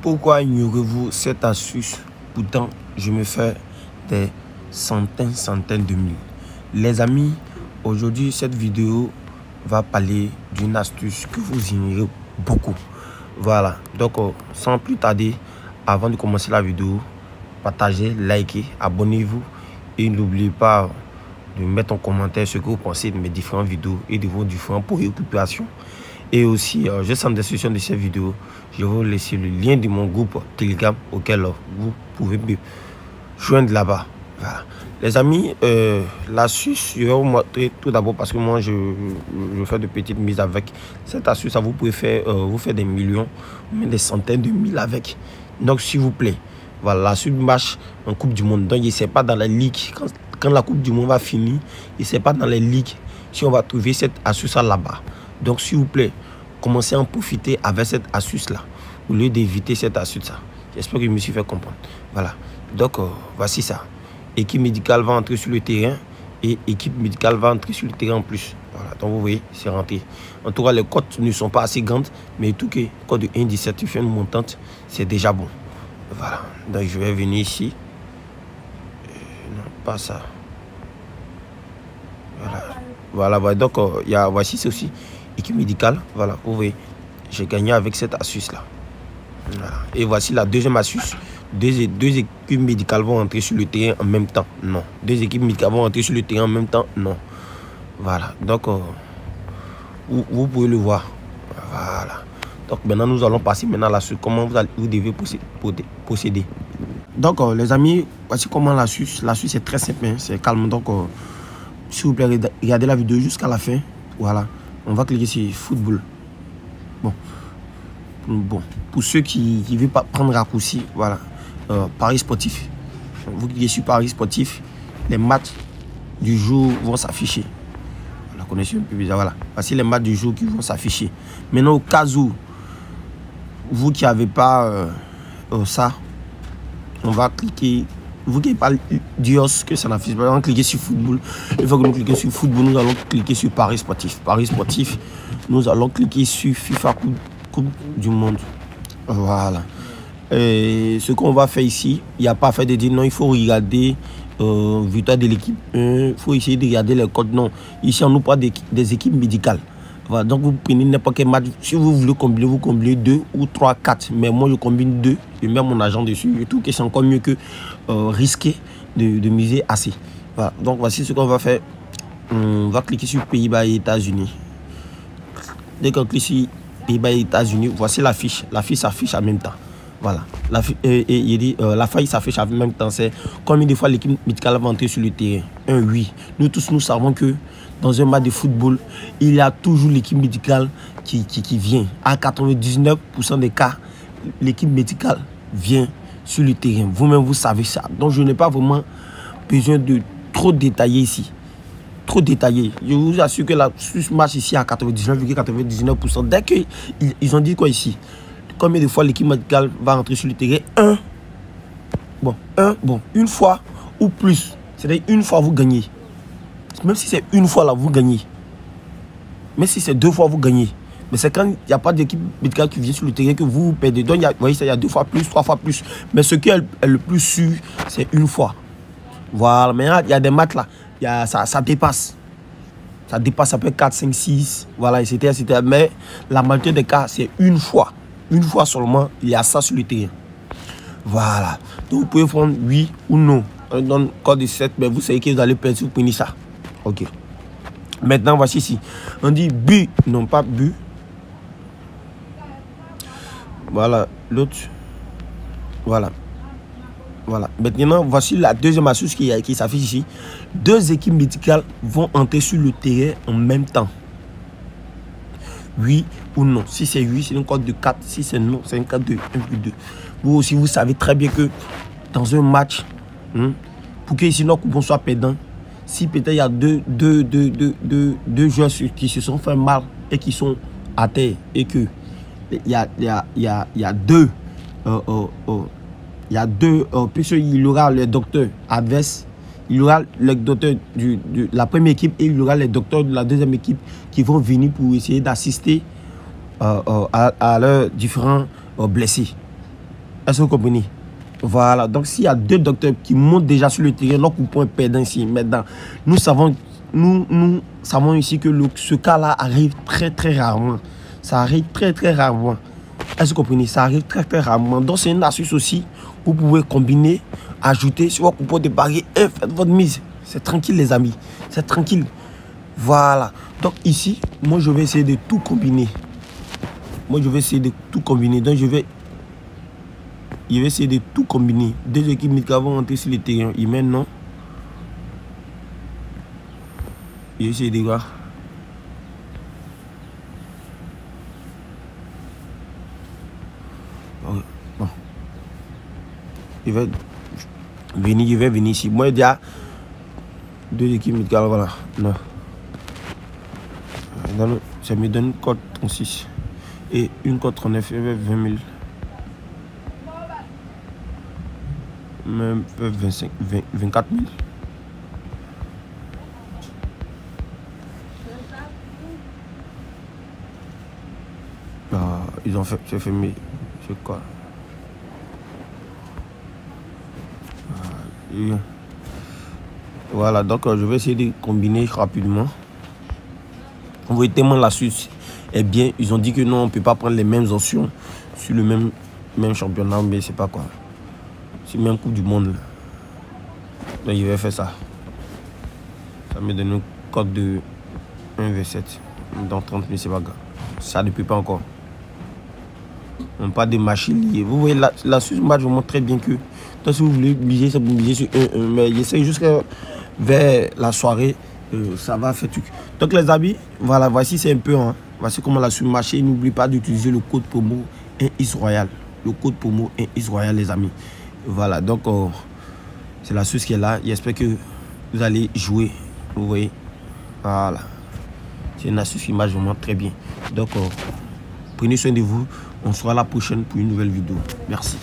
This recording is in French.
Pourquoi ignorez-vous cette astuce? Pourtant, je me fais des centaines de mille. Les amis, aujourd'hui, cette vidéo va parler d'une astuce que vous ignorez beaucoup. Voilà, donc sans plus tarder, avant de commencer la vidéo, partagez, likez, abonnez-vous et n'oubliez pas de mettre en commentaire ce que vous pensez de mes différentes vidéos et de vos différentes préoccupations. Et aussi, juste en description de cette vidéo, je vais vous laisser le lien de mon groupe Telegram auquel vous pouvez me joindre là-bas. Voilà. Les amis, l'astuce, je vais vous montrer tout d'abord parce que moi, je fais de petites mises avec. Cette astuce, ça vous pouvez faire, vous faire des millions, même des centaines de mille avec. Donc, s'il vous plaît, voilà, la suite marche en Coupe du Monde. Donc, ce n'est pas dans la ligue. Quand la Coupe du Monde va finir, ce n'est pas dans les ligues si on va trouver cette astuce là-bas. Donc, s'il vous plaît, commencez à en profiter avec cette astuce-là, au lieu d'éviter cette astuce-là. J'espère que je me suis fait comprendre. Voilà. Donc, voici ça. Équipe médicale va entrer sur le terrain et équipe médicale va entrer sur le terrain en plus. Voilà. Donc, vous voyez, c'est rentré. En tout cas, les cotes ne sont pas assez grandes, mais tout que code de 1,17, tu fais une montante, c'est déjà bon. Voilà. Donc, je vais venir ici. Non, pas ça. Voilà. Voilà. Donc, voici ceci. Équipe médicale, voilà, vous voyez, j'ai gagné avec cette astuce-là. Voilà. Et voici la deuxième astuce. Deux équipes médicales vont entrer sur le terrain en même temps. Non. Deux équipes médicales vont entrer sur le terrain en même temps. Non. Voilà. Donc, vous pouvez le voir. Voilà. Donc, maintenant, nous allons passer maintenant à l'astuce. Comment vous devez procéder. Donc, les amis, voici comment l'astuce. L'astuce est très simple. Hein, c'est calme. Donc, s'il vous plaît, regardez la vidéo jusqu'à la fin. Voilà. On va cliquer sur football. Bon. Pour ceux qui ne veulent pas prendre raccourci, voilà. Paris sportif. Vous cliquez sur Paris sportif. Les matchs du jour vont s'afficher. La connexion un peu bizarre. Voilà. Voici les matchs du jour qui vont s'afficher. Maintenant, au cas où vous qui n'avez pas ça, on va cliquer. Vous qui parlez d'IOS, que ça n'affiche pas, on va cliquer sur football. Une fois que nous cliquons sur football, nous allons cliquer sur Paris sportif. Paris sportif, nous allons cliquer sur FIFA Coupe du Monde. Voilà. Et ce qu'on va faire ici, il n'y a pas à faire de dire non, il faut regarder victoire de l'équipe 1, il faut essayer de regarder les codes. Non, ici on nous parle des équipes médicales. Voilà, donc vous prenez n'importe quel match. Si vous voulez combiner, vous combinez 2 ou 3, 4. Mais moi, je combine 2. Je mets mon argent dessus. Je trouve que c'est encore mieux que risquer de miser assez. Voilà, donc voici ce qu'on va faire. On va cliquer sur Pays-Bas et États-Unis. Dès qu'on clique sur Pays-Bas et États-Unis, voici la fiche. La fiche s'affiche en même temps. Voilà. La feuille s'affiche en même temps. C'est combien de fois l'équipe médicale va entrer sur le terrain. Oui. Nous tous, nous savons que dans un match de football, il y a toujours l'équipe médicale qui vient. À 99% des cas, l'équipe médicale vient sur le terrain. Vous-même, vous savez ça. Donc, je n'ai pas vraiment besoin de trop détailler ici. Trop détaillé. Je vous assure que la Suisse marche ici à 99,99%. Dès qu'ils ont dit quoi ici? Combien de fois l'équipe médicale va rentrer sur le terrain? Une fois ou plus. C'est-à-dire une fois, vous gagnez. Même si c'est une fois là, vous gagnez. Même si c'est 2 fois, vous gagnez. Mais c'est quand il n'y a pas d'équipe médicale qui vient sur le terrain que vous perdez. Donc, vous voyez, il y a 2 fois plus, 3 fois plus. Mais ce qui est le plus sûr, c'est une fois. Voilà. Mais il y a des matchs là, ça dépasse. Ça dépasse, ça peut être 4, 5, 6. Voilà, etc. Mais la majorité des cas, c'est une fois. Une fois seulement, il y a ça sur le terrain. Voilà. Donc, vous pouvez prendre oui ou non. On donne code de 7, mais vous savez que vous allez perdre si vous prenez ça. Ok. Maintenant, voici ici. On dit but, non pas but. Voilà. L'autre. Voilà. Voilà. Maintenant, voici la deuxième astuce qui s'affiche ici. 2 équipes médicales vont entrer sur le terrain en même temps. Oui ou non. Si c'est oui, c'est un code de 4. Si c'est non, c'est un code de 1 plus 2. Vous aussi, vous savez très bien que dans un match, pour que ici, nos coupons soient perdants, si peut-être il y a deux joueurs qui se sont fait mal et qui sont à terre et que il y a deux puisqu'il y aura les docteurs adverses, il y aura les docteurs de la première équipe et il y aura les docteurs de la deuxième équipe qui vont venir pour essayer d'assister à leurs différents blessés. Est-ce que vous comprenez? Voilà, donc s'il y a 2 docteurs qui montent déjà sur le terrain, leur coupon est perdant ici. Maintenant, nous savons ici que ce cas-là arrive très rarement. Ça arrive très rarement. Est-ce que vous comprenez? Ça arrive très rarement. Donc c'est une astuce aussi. Vous pouvez combiner, ajouter sur votre coupon de pari et faites votre mise. C'est tranquille les amis. C'est tranquille. Voilà. Donc ici, moi je vais essayer de tout combiner. Donc je vais essayer de tout combiner. 2 équipes médicales vont entrer sur le terrain. Et maintenant, je vais essayer de voir. Bon. Je vais venir ici. Moi, il y a 2 équipes médicales. Voilà. Non. Ça me donne une cote 36 et une cote 39 et 20 000. Même 24 000. Ils ont fait, c'est fermé. C'est quoi? Voilà, donc je vais essayer de combiner rapidement. Vous voyez tellement la Suisse est bien. Ils ont dit que non, on ne peut pas prendre les mêmes options sur le même championnat, mais c'est pas quoi. C'est même Coupe du Monde. Là. Donc je vais faire ça. Ça me donne une cote de 1,7. Dans 30 000, c'est pas grave. Ça ne peut pas encore. On pas de machines liées. Vous voyez, la Suisse match vous montre très bien que donc, si vous voulez miser, ça vous miser sur 1-1. Mais j'essaie jusqu'à vers la soirée, ça va faire truc. Donc les amis, voilà, voici c'est un peu, hein, voici comment la Suisse marche. N'oubliez pas d'utiliser le code promo 1X Royal. Le code promo 1X Royal, les amis. Voilà, donc c'est la Suisse qui est là. J'espère que vous allez jouer. Vous voyez, voilà. C'est une astuce qui marche vraiment très bien. Donc, prenez soin de vous. On sera la prochaine pour une nouvelle vidéo. Merci.